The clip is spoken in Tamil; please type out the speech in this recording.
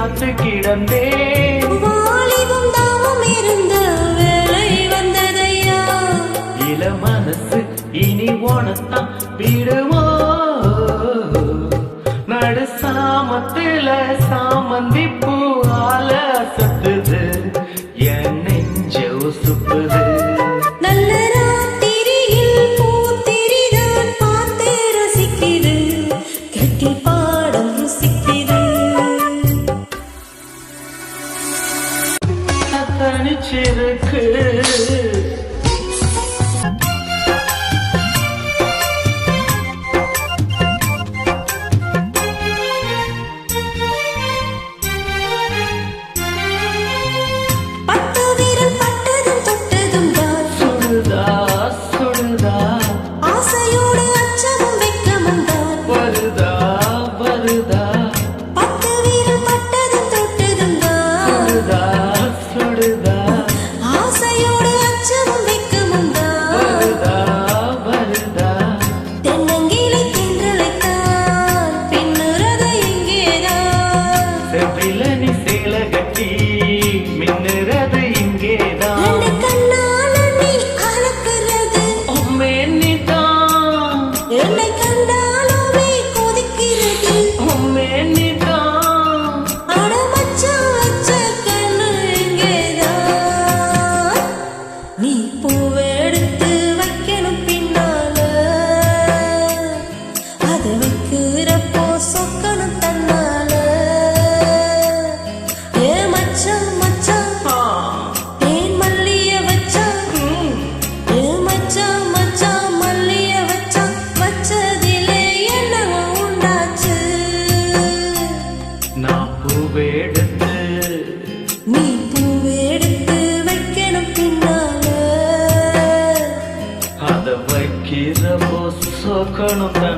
காத்து கிடந்தே வாலிபம் தாமம் இருந்த வேலை வந்ததையா இள மனசு இனி ஓனத்தான் விடுவோ நடு சாமத்தில சாமந்தி பூவால சத்துது என் நெஞ்ச உசுப்புது நல்ல ராத்திரியில் பூத்திரிதான் பார்த்து ரசிக்குது கட்டி பாடம் ருசிக்குது தனிச்சிருக்கு வைக்கிறப்போ சொக்கணும்